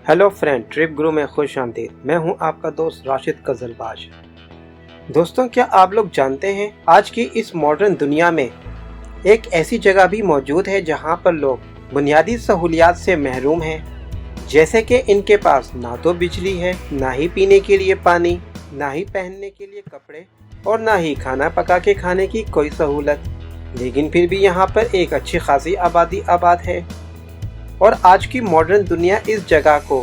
Hello friend, trip गुरु में खुश आमदीद। मैं हूं आपका दोस्त राशिद कजलबाज। दोस्तों, क्या आप लोग जानते हैं आज की इस मॉडर्न दुनिया में एक ऐसी जगह भी मौजूद है जहां पर लोग बुनियादी सहूलियात से महरूम हैं, जैसे कि इनके पास ना तो बिजली है, ना ही पीने के लिए पानी, ना ही पहनने के लिए कपड़े और ना ही खाना पका के खाने की कोई सहूलत। लेकिन फिर भी यहाँ पर एक अच्छी खासी आबादी आबाद है और आज की मॉडर्न दुनिया इस जगह को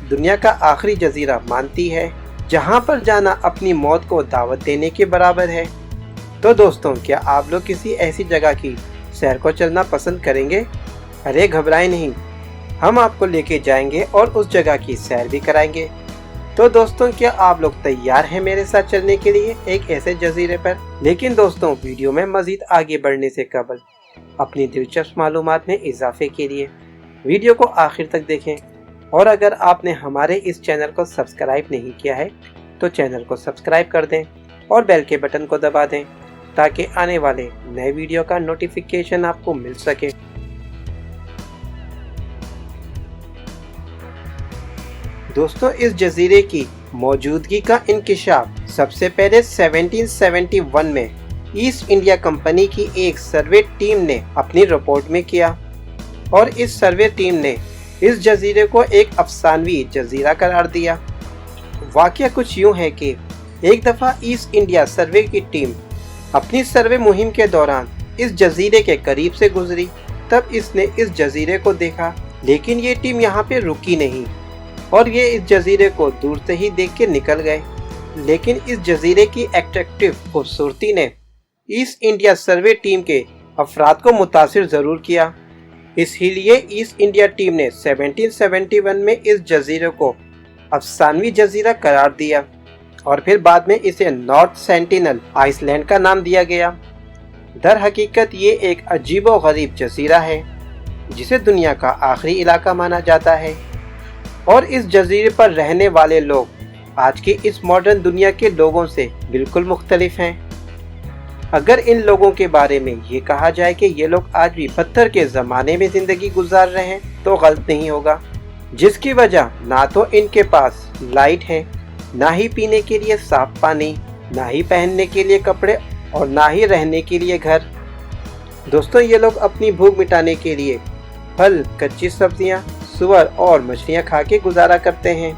दुनिया का आखिरी जजीरा मानती है, जहां पर जाना अपनी मौत को दावत देने के बराबर है। तो दोस्तों, क्या आप लोग किसी ऐसी जगह की सैर को चलना पसंद करेंगे? अरे घबराएं नहीं, हम आपको लेके जाएंगे और उस जगह की सैर भी कराएंगे। तो दोस्तों, क्या आप लोग तैयार हैं मेरे साथ चलने के लिए एक ऐसे जजीरे पर? लेकिन दोस्तों, वीडियो में मजीद आगे बढ़ने से कबल अपनी दिलचस्प मालूमात में इजाफे के लिए वीडियो को आखिर तक देखें, और अगर आपने हमारे इस चैनल को सब्सक्राइब नहीं किया है तो चैनल को सब्सक्राइब कर दें और बेल के बटन को दबा दें ताकि आने वाले नए वीडियो का नोटिफिकेशन आपको मिल सके। दोस्तों, इस जजीरे की मौजूदगी का इंकिशाफ सबसे पहले 1771 में ईस्ट इंडिया कंपनी की एक सर्वे टीम ने अपनी रिपोर्ट में किया, और इस सर्वे टीम ने इस जजीरे को एक अफसानवी जजीरा करार दिया। वाकया कुछ यूं है कि एक दफ़ा ईस्ट इंडिया सर्वे की टीम अपनी सर्वे मुहिम के दौरान इस जजीरे के करीब से गुजरी, तब इसने इस जजीरे को देखा। लेकिन ये टीम यहाँ पे रुकी नहीं और ये इस जजीरे को दूर से ही देख के निकल गए। लेकिन इस जजीरे की अट्रैक्टिव खूबसूरती ने ईस्ट इंडिया सर्वे टीम के अफराद को मुतासिर ज़रूर किया। इसलिए ईस्ट इंडिया टीम ने 1771 में इस जजीरे को अफसानवी जजीरा करार दिया और फिर बाद में इसे नॉर्थ सेंटिनल आइसलैंड का नाम दिया गया। दर हकीकत ये एक अजीबो गरीब जजीरा है जिसे दुनिया का आखिरी इलाका माना जाता है, और इस जजीरे पर रहने वाले लोग आज की इस मॉडर्न दुनिया के लोगों से बिल्कुल मुख्तलिफ हैं। अगर इन लोगों के बारे में ये कहा जाए कि ये लोग आज भी पत्थर के ज़माने में ज़िंदगी गुजार रहे हैं तो गलत नहीं होगा, जिसकी वजह ना तो इनके पास लाइट है, ना ही पीने के लिए साफ पानी, ना ही पहनने के लिए कपड़े और ना ही रहने के लिए घर। दोस्तों, ये लोग अपनी भूख मिटाने के लिए फल, कच्ची सब्जियां, सुअर और मछलियां खा के गुजारा करते हैं।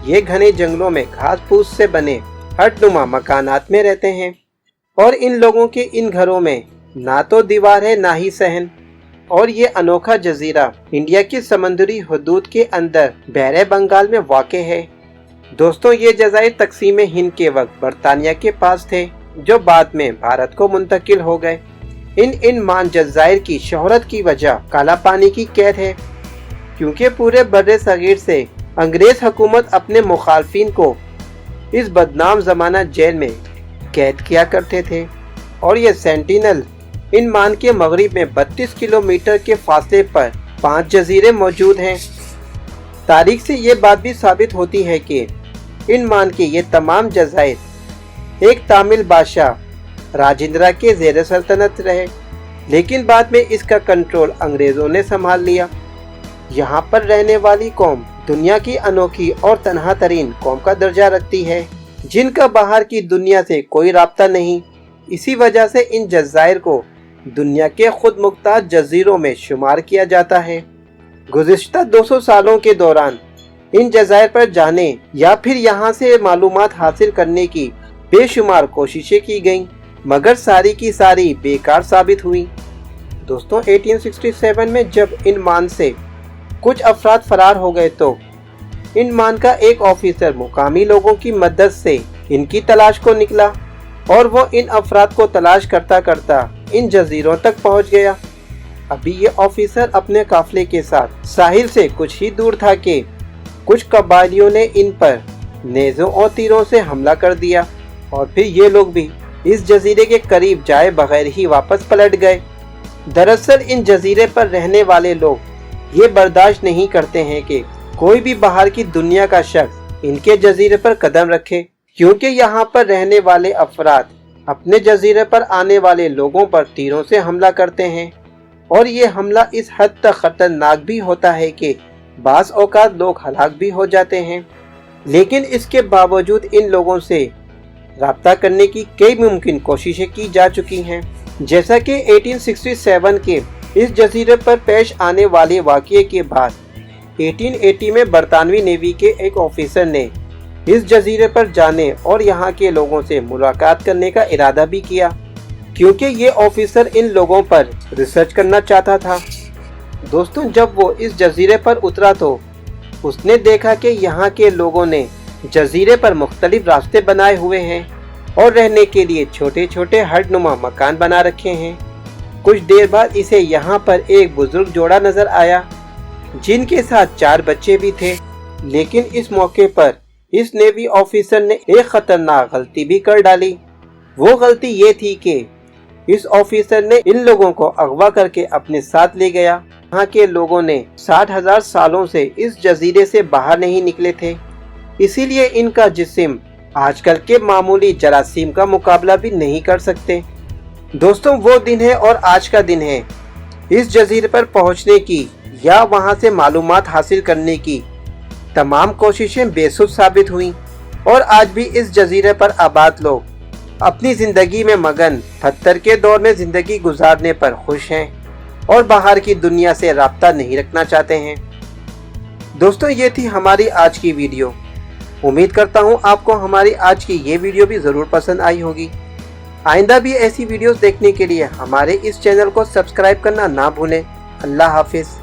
ये घने जंगलों में घास फूस से बने हटनुमा मकानात में रहते हैं, और इन लोगों के इन घरों में ना तो दीवार है ना ही सहन। और ये अनोखा जजीरा इंडिया की समुद्री हदूद के अंदर बहरे बंगाल में वाक़ है। दोस्तों, ये जज़ाइर तक़सीम हिंद के वक्त बरतानिया के पास थे, जो बाद में भारत को मुंतकिल हो गए। इन मान जज़ाइर की शोहरत की वजह काला पानी की कैद है, क्योंकि पूरे बर्रे सगीर से अंग्रेज हुकूमत अपने मुखालफिन को इस बदनाम ज़माना जेल में कैद किया करते थे। और ये सेंटिनल इन मान के मगरिब में 32 किलोमीटर के फासले पर 5 जजीरे मौजूद हैं। तारीख से ये बात भी साबित होती है कि इन मान के ये तमाम जज़ाइर एक तामिल बादशाह राजेंद्रा के ज़ेर सल्तनत रहे, लेकिन बाद में इसका कंट्रोल अंग्रेज़ों ने संभाल लिया। यहाँ पर रहने वाली कौम दुनिया की अनोखी और तन्हा तरीन कौम का दर्जा रखती है, जिनका बाहर की दुनिया से कोई राब्ता नहीं। इसी वजह से इन जज़ाइर को दुनिया के खुद मुख्तार जजीरों में शुमार किया जाता है। गुज़िश्ता 200 सालों के दौरान इन जज़ाइर पर जाने या फिर यहाँ से मालूमात हासिल करने की बेशुमार कोशिशें की गईं, मगर सारी की सारी बेकार साबित हुई। दोस्तों, 1867 में जब इन मान से कुछ अफराद फरार हो गए तो इन मान का एक ऑफिसर मुकामी लोगों की मदद से इनकी तलाश को निकला, और वो इन अफराद को तलाश करता करता इन जजीरों तक पहुंच गया। अभी ये ऑफिसर अपने काफले के साथ साहिल से कुछ ही दूर था कि कुछ कबायलियों ने इन पर नेज़ों और तीरों से हमला कर दिया, और फिर ये लोग भी इस जजीरे के करीब जाए बगैर ही वापस पलट गए। दरअसल इन जजीरे पर रहने वाले लोग ये बर्दाश्त नहीं करते हैं कि कोई भी बाहर की दुनिया का शख्स इनके जजीरे पर कदम रखे, क्योंकि यहाँ पर रहने वाले अफराद अपने जजीरे पर आने वाले लोगों पर तीरों से हमला करते हैं, और ये हमला इस हद तक खतरनाक भी होता है कि बाज़ औक़ात लोग हलाक भी हो जाते हैं। लेकिन इसके बावजूद इन लोगों से राब्ता करने की कई मुमकिन कोशिशें की जा चुकी हैं। जैसा कि 1867 के इस जजीरे पर पेश आने वाले वाक़ये के बाद 1880 में बरतानवी नेवी के एक ऑफिसर ने इस जजीरे पर जाने और यहाँ के लोगों से मुलाकात करने का इरादा भी किया, क्योंकि ये ऑफिसर इन लोगों पर रिसर्च करना चाहता था। दोस्तों, जब वो इस जजीरे पर उतरा तो उसने देखा कि यहाँ के लोगों ने जजीरे पर मुख्तलिफ रास्ते बनाए हुए हैं और रहने के लिए छोटे छोटे हटनुमा मकान बना रखे हैं। कुछ देर बाद इसे यहाँ पर एक बुजुर्ग जोड़ा नजर आया, जिनके साथ 4 बच्चे भी थे। लेकिन इस मौके पर इस नेवी ऑफिसर ने एक खतरनाक गलती भी कर डाली। वो गलती ये थी कि इस ऑफिसर ने इन लोगों को अगवा करके अपने साथ ले गया। यहाँ के लोगों ने 60,000 सालों से इस जजीरे से बाहर नहीं निकले थे, इसीलिए इनका जिस्म आजकल के मामूली जरासीम का मुकाबला भी नहीं कर सकते। दोस्तों, वो दिन है और आज का दिन है। इस जजीरे पर पहुंचने की या वहां से मालूमात हासिल करने की तमाम कोशिशें बेसुध साबित हुई और आज भी इस जजीरे पर आबाद लोग अपनी जिंदगी में मगन पत्थर के दौर में जिंदगी गुजारने पर खुश हैं और बाहर की दुनिया से राब्ता नहीं रखना चाहते हैं। दोस्तों, ये थी हमारी आज की वीडियो। उम्मीद करता हूँ आपको हमारी आज की ये वीडियो भी ज़रूर पसंद आई होगी। आइंदा भी ऐसी वीडियोस देखने के लिए हमारे इस चैनल को सब्सक्राइब करना ना भूलें। अल्लाह हाफिज़।